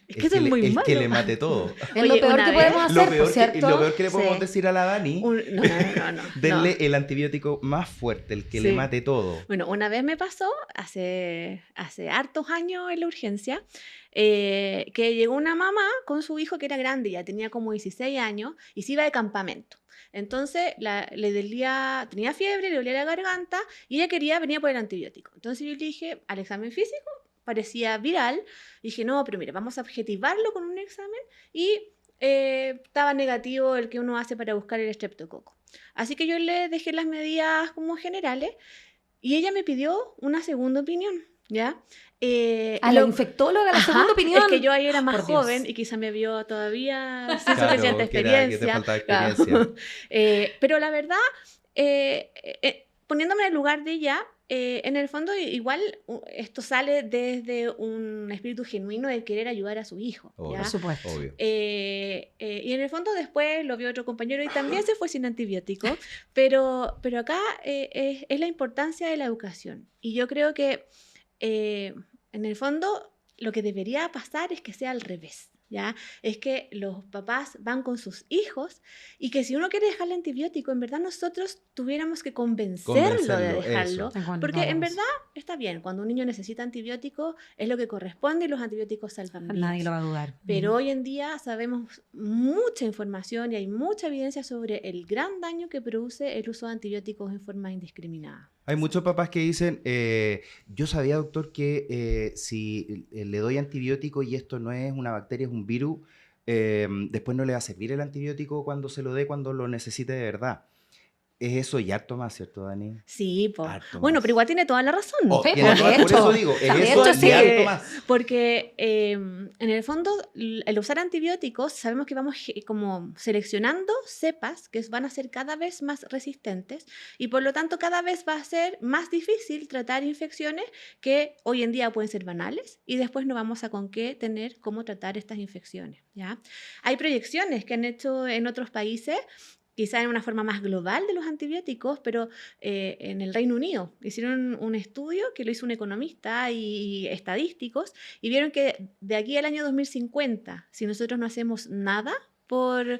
es que eso es le- muy el malo. que le mate todo. Es lo Oye, peor una que vez- podemos Lo hacer, peor, por cierto. lo peor que le podemos Sí. decir a la Dani, No. denle el antibiótico más fuerte, el que le Sí. mate todo. Bueno, una vez me pasó, hace hartos años en la urgencia, que llegó una mamá con su hijo que era grande, ya tenía como 16 años, y se iba de campamento. Entonces tenía fiebre, le dolía la garganta, y ella venía por el antibiótico. Entonces yo le dije, al examen físico, parecía viral, y dije, no, pero mira, vamos a objetivarlo con un examen, y estaba negativo el que uno hace para buscar el estreptococo. Así que yo le dejé las medidas como generales, y ella me pidió una segunda opinión, ¿ya? A la infectóloga, la Ajá, segunda opinión. Es que yo ahí era más Por Dios. joven y quizá me vio todavía sin Claro, suficiente que era- que te experiencia. faltaba Claro. experiencia. Pero la verdad, poniéndome en el lugar de ella, en el fondo igual esto sale desde un espíritu genuino de querer ayudar a su hijo. Obvio. ¿ya? Por supuesto. Obvio. Y en el fondo después lo vio otro compañero y también se fue sin antibiótico, pero acá es la importancia de la educación. Y yo creo que en el fondo lo que debería pasar es que sea al revés. ¿Ya? Es que los papás van con sus hijos y que si uno quiere dejarle antibiótico, en verdad nosotros tuviéramos que convencerlo de dejarlo. eso. Porque en verdad está bien, cuando un niño necesita antibiótico es lo que corresponde y los antibióticos salvan vidas. Nadie lo va a dudar. Pero hoy en día sabemos mucha información y hay mucha evidencia sobre el gran daño que produce el uso de antibióticos en forma indiscriminada. Hay muchos papás que dicen, yo sabía, doctor, que si le doy antibiótico y esto no es una bacteria, es un virus, después no le va a servir el antibiótico cuando se lo dé, cuando lo necesite de verdad. Es eso y harto más, ¿cierto, Dani? Sí, po. Harto Bueno, más. pero igual tiene toda la razón. Oh, Sí, tiene de toda- por hecho. eso digo, es De eso hecho, y sí. harto más. Porque en el fondo el usar antibióticos sabemos que vamos como seleccionando cepas que van a ser cada vez más resistentes y por lo tanto cada vez va a ser más difícil tratar infecciones que hoy en día pueden ser banales y después no vamos a con qué tener cómo tratar estas infecciones, ¿ya? Hay proyecciones que han hecho en otros países, quizá en una forma más global de los antibióticos, pero en el Reino Unido hicieron un estudio que lo hizo un economista y estadísticos y vieron que de aquí al año 2050, si nosotros no hacemos nada por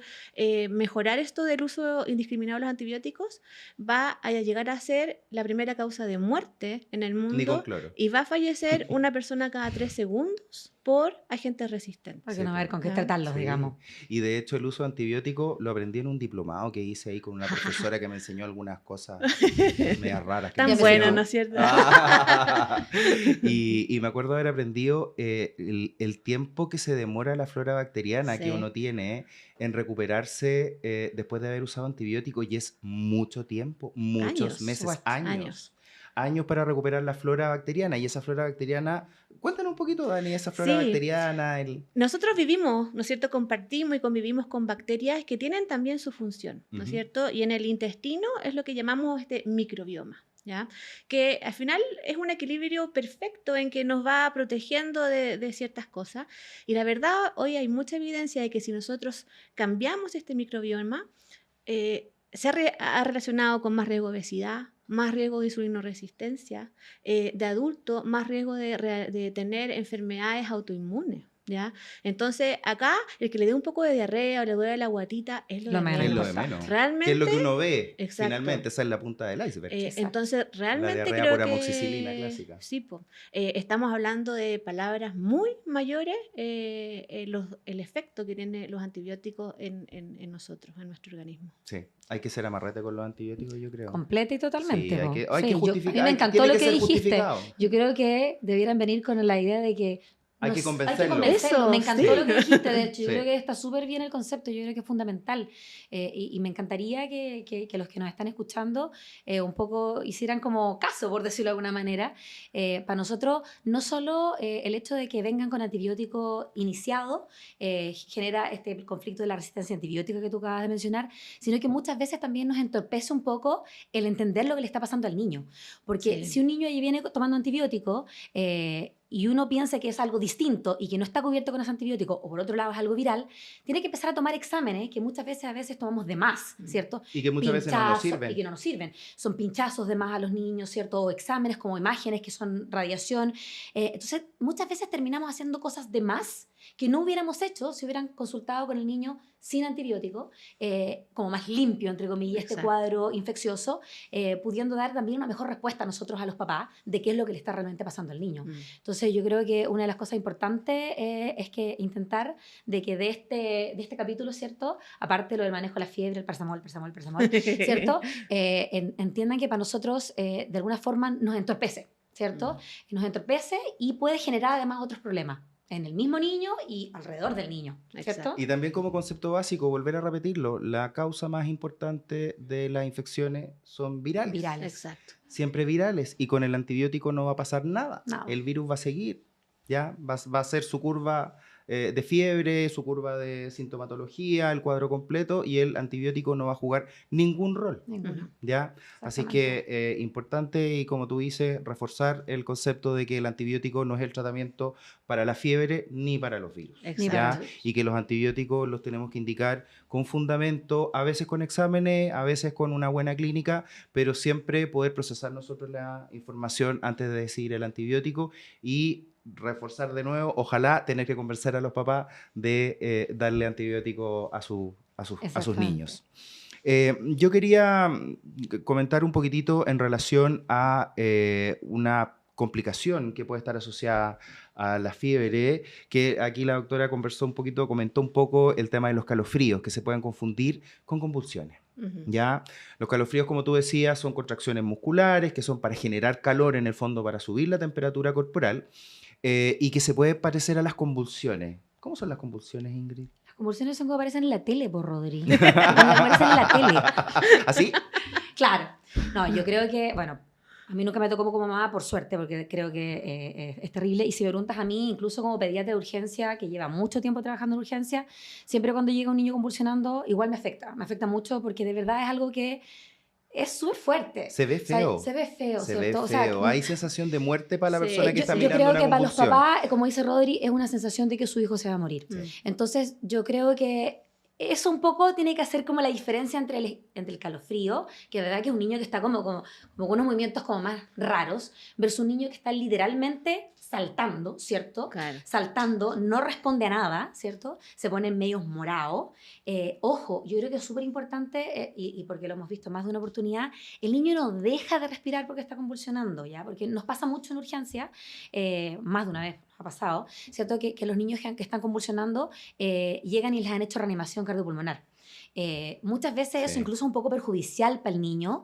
mejorar esto del uso indiscriminado de los antibióticos, va a llegar a ser la primera causa de muerte en el Ni con mundo cloro. y va a fallecer una persona cada 3 segundos por agentes resistentes. Porque Sí, no va a haber con qué ah, tratarlos, Sí. digamos. Y de hecho el uso de antibiótico lo aprendí en un diplomado que hice ahí con una profesora que me enseñó algunas cosas medias raras. que Tan me bueno, enseñó. ¿no es cierto? Ah. y me acuerdo haber aprendido el tiempo que se demora la flora bacteriana Sí. que uno tiene en recuperarse después de haber usado antibióticos y es mucho tiempo, muchos Años, meses, supuesto, años. años. años para recuperar la flora bacteriana. Y esa flora bacteriana, cuéntanos un poquito, Dani, esa flora Sí. bacteriana. Nosotros vivimos, ¿no es cierto? Compartimos y convivimos con bacterias que tienen también su función, ¿no es Ujú. cierto? Y en el intestino es lo que llamamos este microbioma, ¿ya? Que al final es un equilibrio perfecto en que nos va protegiendo de ciertas cosas. Y la verdad, hoy hay mucha evidencia de que si nosotros cambiamos este microbioma, ha relacionado con más riesgo de obesidad, más riesgo de insulinoresistencia, de adulto, más riesgo de tener enfermedades autoinmunes. ¿Ya? Entonces, acá, el que le dé un poco de diarrea o le duele la guatita es lo Lo de menos. Es lo menos. de menos. Realmente, Que es lo que uno ve, Exacto. finalmente, esa es la punta del iceberg. Exacto. entonces, realmente diarrea creo por que amoxicilina clásica. sí, estamos hablando de palabras muy mayores, el efecto que tienen los antibióticos en nosotros, en nuestro organismo. Sí, hay que ser amarrete con los antibióticos, yo creo. Completa y totalmente. Sí, hay po. que Sí, justificar. a mí me encantó tiene lo que que ser dijiste. justificado. Yo creo que debieran venir con la idea de que Hay que convencerlo. Eso, Me encantó sí. lo que dijiste, de hecho. Yo Sí. creo que está súper bien el concepto, yo creo que es fundamental. Y me encantaría que los que nos están escuchando un poco hicieran como caso, por decirlo de alguna manera. Para nosotros, no solo el hecho de que vengan con antibiótico iniciado genera este conflicto de la resistencia antibiótica que tú acabas de mencionar, sino que muchas veces también nos entorpece un poco el entender lo que le está pasando al niño. Porque Sí. si un niño ahí viene tomando antibiótico, y uno piensa que es algo distinto y que no está cubierto con ese antibiótico, o por otro lado es algo viral, tiene que empezar a tomar exámenes que muchas veces tomamos de más, ¿cierto? Y que muchas veces no nos Pinchazos, sirven. y que no nos sirven. Son pinchazos de más a los niños, ¿cierto? O exámenes como imágenes que son radiación. Entonces, muchas veces terminamos haciendo cosas de más que no hubiéramos hecho si hubieran consultado con el niño sin antibiótico, como más limpio, entre comillas, este Exacto. cuadro infeccioso, pudiendo dar también una mejor respuesta a nosotros, a los papás, de qué es lo que le está realmente pasando al niño. Entonces yo creo que una de las cosas importantes es que intentar de que de este capítulo, ¿cierto? Aparte de lo del manejo de la fiebre, el paracetamol, ¿cierto? Entiendan que para nosotros de alguna forma nos entorpece, ¿cierto? Nos entorpece y puede generar además otros problemas en el mismo niño y alrededor del niño, ¿cierto? Exacto. Y también como concepto básico, volver a repetirlo, la causa más importante de las infecciones son virales. Virales. Exacto. Siempre virales. Y con el antibiótico no va a pasar nada. No. El virus va a seguir. ¿Ya? Va a ser su curva de fiebre, su curva de sintomatología, el cuadro completo, y el antibiótico no va a jugar ningún rol. Ninguno. ¿Ya? Así que importante, y como tú dices, reforzar el concepto de que el antibiótico no es el tratamiento para la fiebre ni para los virus. Ni para ¿ya? los virus. Y que los antibióticos los tenemos que indicar con fundamento, a veces con exámenes, a veces con una buena clínica, pero siempre poder procesar nosotros la información antes de decidir el antibiótico y reforzar de nuevo, ojalá tener que convencer a los papás de darle antibiótico a sus Exactamente. niños. Yo quería comentar un poquitito en relación a una complicación que puede estar asociada a la fiebre, que aquí la doctora comentó un poco el tema de los calofríos, que se pueden confundir con convulsiones. ¿Ya? Los calofríos, como tú decías, son contracciones musculares que son para generar calor en el fondo, para subir la temperatura corporal, y que se puede parecer a las convulsiones. ¿Cómo son las convulsiones, Ingrid? Las convulsiones son como aparecen en la tele, por Rodri. Como aparecen en la tele. ¿Así? Claro. No, yo creo que, bueno, a mí nunca me tocó como mamá, por suerte, porque creo que es terrible. Y si me preguntas a mí, incluso como pediatra de urgencia, que lleva mucho tiempo trabajando en urgencia, siempre cuando llega un niño convulsionando, igual me afecta. Me afecta mucho porque de verdad es algo que es súper fuerte. Se ve feo. O sea, se ve feo, Se ¿cierto? ve O sea, feo. Hay sensación de muerte para la Sí. persona que está yo mirando creo una que para los convulsión. papás, como dice Rodri, es una sensación de que su hijo se va a morir. Entonces, yo creo que eso un poco tiene que hacer como la diferencia entre el calofrío, que de verdad que es un niño que está como con unos movimientos como más raros, versus un niño que está literalmente saltando, ¿cierto? Claro. Saltando, no responde a nada, ¿cierto? Se pone medios morados. Ojo, yo creo que es súper importante, y porque lo hemos visto más de una oportunidad, el niño no deja de respirar porque está convulsionando, ¿ya? Porque nos pasa mucho en urgencia, más de una vez ha pasado, ¿cierto? Que los niños que están convulsionando llegan y les han hecho reanimación cardiopulmonar. Muchas veces eso Sí. incluso es un poco perjudicial para el niño,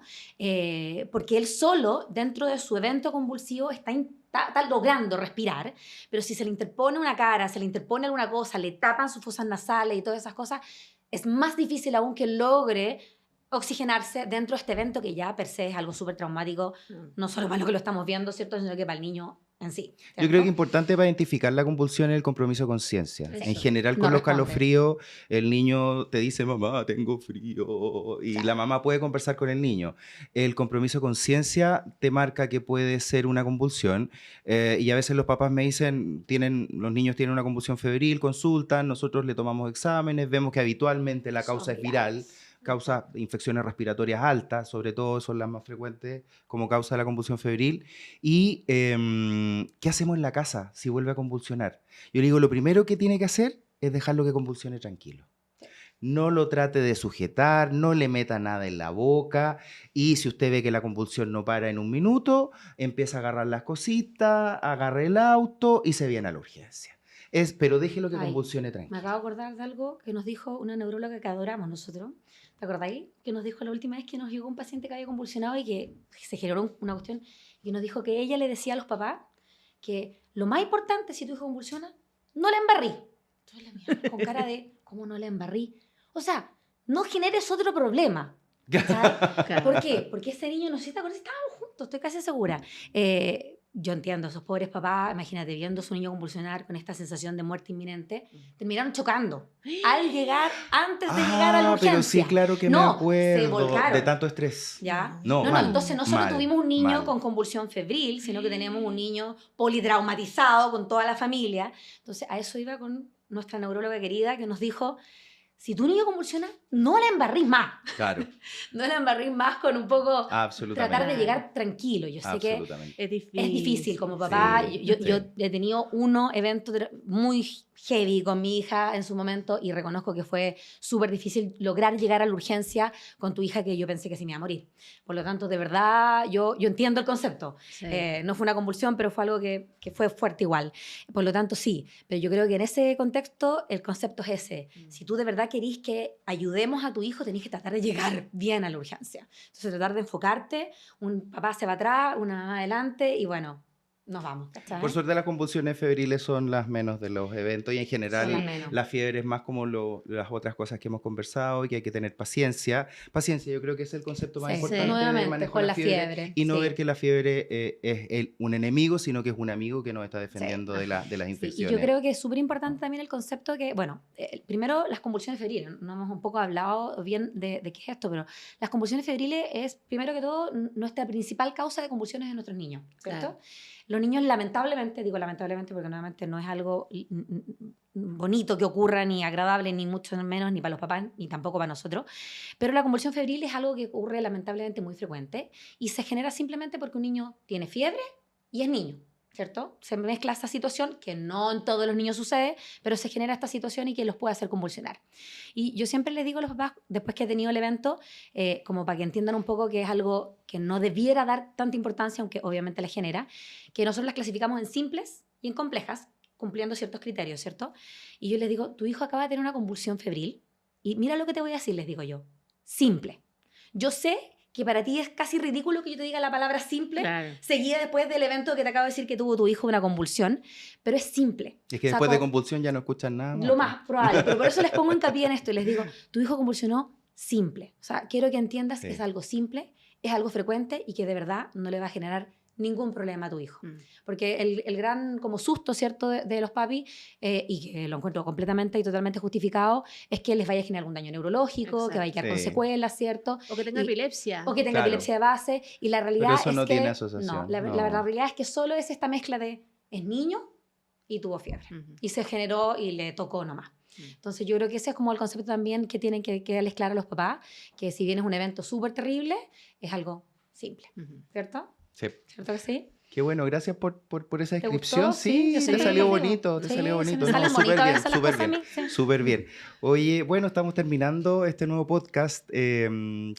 porque él solo, dentro de su evento convulsivo, está logrando respirar, pero si se le interpone una cara, se le interpone alguna cosa, le tapan sus fosas nasales y todas esas cosas, es más difícil aún que logre oxigenarse dentro de este evento que ya per se es algo súper traumático, no solo para lo que lo estamos viendo, ¿cierto? Sino que para el niño en sí. ¿cierto? Yo creo que es importante para identificar la convulsión es el compromiso de conciencia. En general, con No los responde. calofríos, el niño te dice, mamá, tengo frío, y la mamá puede conversar con el niño. El compromiso de conciencia te marca que puede ser una convulsión, y a veces los papás me dicen, los niños tienen una convulsión febril, consultan, nosotros le tomamos exámenes, vemos que habitualmente la causa es viral, causa infecciones respiratorias altas, sobre todo son las más frecuentes como causa de la convulsión febril. Y ¿qué hacemos en la casa si vuelve a convulsionar? Yo le digo, lo primero que tiene que hacer es dejarlo que convulsione tranquilo. No lo trate de sujetar, no le meta nada en la boca, y si usted ve que la convulsión no para en un minuto, empieza a agarrar las cositas, agarre el auto y se viene a la urgencia. Pero déjelo que convulsione tranquilo. Me acabo de acordar de algo que nos dijo una neuróloga que adoramos nosotros. ¿Te acordáis? Que nos dijo la última vez que nos llegó un paciente que había convulsionado y que se generó una cuestión, y nos dijo que ella le decía a los papás que lo más importante si tu hijo convulsiona, no le embarrí. Entonces la miramos con cara de, ¿cómo no le embarrí? O sea, no generes otro problema. ¿Sabes? ¿Por qué? Porque ese niño, no sé si te acuerdas, estábamos juntos, estoy casi segura. Yo entiendo, esos pobres papás, imagínate, viendo a su niño convulsionar con esta sensación de muerte inminente, terminaron chocando al llegar, antes de llegar a la urgencia. Pero sí, claro que no, me acuerdo se volcaron. de tanto estrés. ¿Ya? No, no, mal, entonces no solo mal, tuvimos un niño mal. con convulsión febril, sino que teníamos un niño politraumatizado con toda la familia. Entonces a eso iba con nuestra neuróloga querida que nos dijo, si tu niño convulsiona, no la embarrís más. Claro. No la embarrís más con un poco Absolutamente. tratar de llegar tranquilo. Yo sé que Es difícil. es difícil como papá. Sí, Yo he tenido eventos muy heavy con mi hija en su momento y reconozco que fue súper difícil lograr llegar a la urgencia con tu hija que yo pensé que se me iba a morir. Por lo tanto, de verdad, yo entiendo el concepto. Sí. No fue una convulsión, pero fue algo que fue fuerte igual. Por lo tanto, sí. Pero yo creo que en ese contexto el concepto es ese. Si tú de verdad querís que ayudemos a tu hijo, tenés que tratar de llegar bien a la urgencia. Entonces, tratar de enfocarte. Un papá se va atrás, una mamá adelante y bueno, nos vamos. ¿Cachai? Por suerte las convulsiones febriles son las menos de los eventos y en general Son las menos. la fiebre es más como las otras cosas que hemos conversado y que hay que tener paciencia. Paciencia yo creo que es el concepto más Sí, importante del nuevamente, manejo con de la fiebre. y no Sí. ver que la fiebre es un enemigo, sino que es un amigo que nos está defendiendo Sí. de las Sí, y infecciones. yo creo que es súper importante también el concepto que, bueno, primero las convulsiones febriles, no hemos un poco hablado bien de qué es esto, pero las convulsiones febriles es, primero que todo, nuestra principal causa de convulsiones en nuestros niños, ¿cierto? Claro. Los niños lamentablemente, digo lamentablemente porque nuevamente no es algo bonito que ocurra, ni agradable, ni mucho menos, ni para los papás, ni tampoco para nosotros, pero la convulsión febril es algo que ocurre lamentablemente muy frecuente y se genera simplemente porque un niño tiene fiebre y es niño. ¿Cierto? Se mezcla esta situación, que no en todos los niños sucede, pero se genera esta situación y que los puede hacer convulsionar. Y yo siempre les digo a los papás, después que he tenido el evento, como para que entiendan un poco que es algo que no debiera dar tanta importancia, aunque obviamente les genera, que nosotros las clasificamos en simples y en complejas, cumpliendo ciertos criterios, ¿cierto? Y yo les digo, tu hijo acaba de tener una convulsión febril, y mira lo que te voy a decir, les digo yo, simple. Yo sé que para ti es casi ridículo que yo te diga la palabra simple, Claro. seguida después del evento que te acabo de decir que tuvo tu hijo una convulsión, pero es simple. Es que O sea, después de como- convulsión ya no escuchan nada más. Lo más probable, pero por eso les pongo hincapié en esto y les digo, tu hijo convulsionó simple. O sea, quiero que entiendas Sí. que es algo simple, es algo frecuente y que de verdad no le va a generar ningún problema a tu hijo. Porque el gran como susto, ¿cierto?, de los papis, y que lo encuentro completamente y totalmente justificado, es que les vaya a generar algún daño neurológico, que vaya a quedar con Sí. secuelas, ¿cierto? O que tenga Y- epilepsia. O que tenga Claro. epilepsia de base. Y la realidad Pero eso es no que... tiene asociación, No, la no. realidad es que solo es esta mezcla de es niño y tuvo fiebre. Ujú. Y se generó y le tocó nomás. Mm. Entonces yo creo que ese es como el concepto también que tienen que quedarles claro a los papás, que si bien es un evento súper terrible, es algo simple, Ujú. ¿cierto? Sí. ¿Cierto que sí? Qué bueno, gracias por esa ¿Te descripción. gustó? Sí, yo te siempre salió les digo. bonito, te Sí, salió se bonito. me salen súper bonitas a bien, veces las súper cosas a bien. mí, sí. Súper bien. Oye, bueno, estamos terminando este nuevo podcast.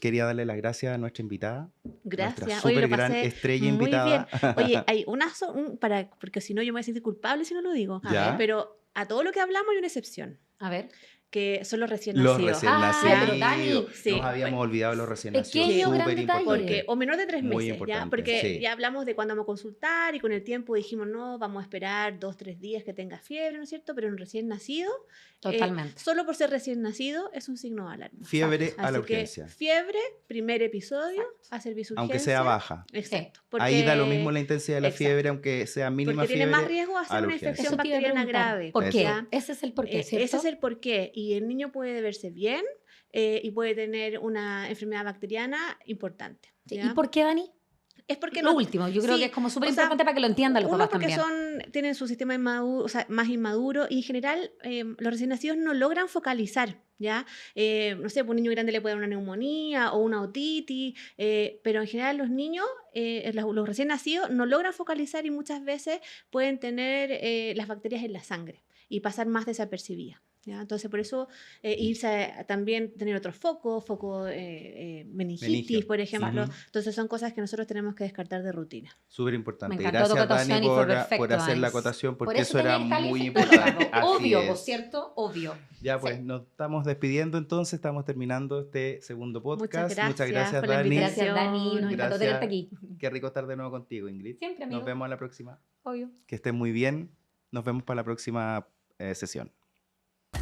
Quería darle las gracias a nuestra invitada. Gracias. Nuestra Oye, lo súper gran pasé estrella muy invitada. bien. Oye, hay porque si no yo me voy a sentir culpable si no lo digo. ¿Ya? Pero a todo lo que hablamos hay una excepción, A ver. que son los recién Los nacidos. recién Ah, nacidos. pero Dani, sí. Nos habíamos olvidado de los recién nacidos. Pequeño, gran Súper detalle. importante. Porque, o menor de 3 Muy meses, ¿ya? importante, Porque sí. ya hablamos de cuándo vamos a consultar y con el tiempo dijimos, no, vamos a esperar 2-3 días que tenga fiebre, ¿no es cierto? Pero en recién nacido Totalmente. Solo por ser recién nacido es un signo de alarma. Fiebre a la Así que urgencia. fiebre, primer episodio, a servicio de urgencia. Aunque sea baja. Exacto. Ahí da lo mismo la intensidad de la Exacto. fiebre, aunque sea mínima porque fiebre. tiene más riesgo de a hacer la una urgencia. infección Eso te iba a bacteriana preguntar. grave. ¿Por qué? ¿ya? Ese es el porqué, ¿cierto? Ese es el porqué. Y el niño puede verse bien y puede tener una enfermedad bacteriana importante. ¿ya? ¿Y por qué, Dani? Es porque Lo último, yo creo sí, que es como súper o sea, importante para que lo entiendan los uno, papás porque también. tienen su sistema inmaduro, o sea, más inmaduro y en general los recién nacidos no logran focalizar, ¿ya? No sé, pues un niño grande le puede dar una neumonía o una otitis, pero en general los niños, los recién nacidos, no logran focalizar y muchas veces pueden tener las bacterias en la sangre y pasar más desapercibidas. ¿Ya? Entonces, por eso irse a también tener otros focos, meningitis, Meningio. por ejemplo. Ujú. Entonces, son cosas que nosotros tenemos que descartar de rutina. Súper importante. Me encantó tu Gracias, acotación Dani, y fue por perfecto, hacer la Dani. acotación, porque Por eso era tenía que estar el muy infectólogo. importante. Así Obvio, es. por cierto, obvio. Ya, pues Sí. nos estamos despidiendo entonces, estamos terminando este segundo podcast. Muchas gracias por la Dani. Gracias, invitación. Dani. Nos encantó Gracias. tenerte aquí. Qué rico estar de nuevo contigo, Ingrid. Siempre, amigo. Nos vemos a la próxima. Obvio. Que estén muy bien. Nos vemos para la próxima sesión.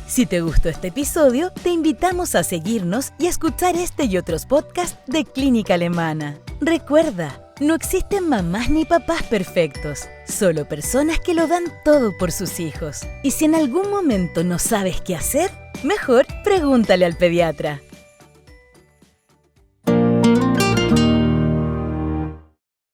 Si te gustó este episodio, te invitamos a seguirnos y a escuchar este y otros podcasts de Clínica Alemana. Recuerda, no existen mamás ni papás perfectos, solo personas que lo dan todo por sus hijos. Y si en algún momento no sabes qué hacer, mejor pregúntale al pediatra.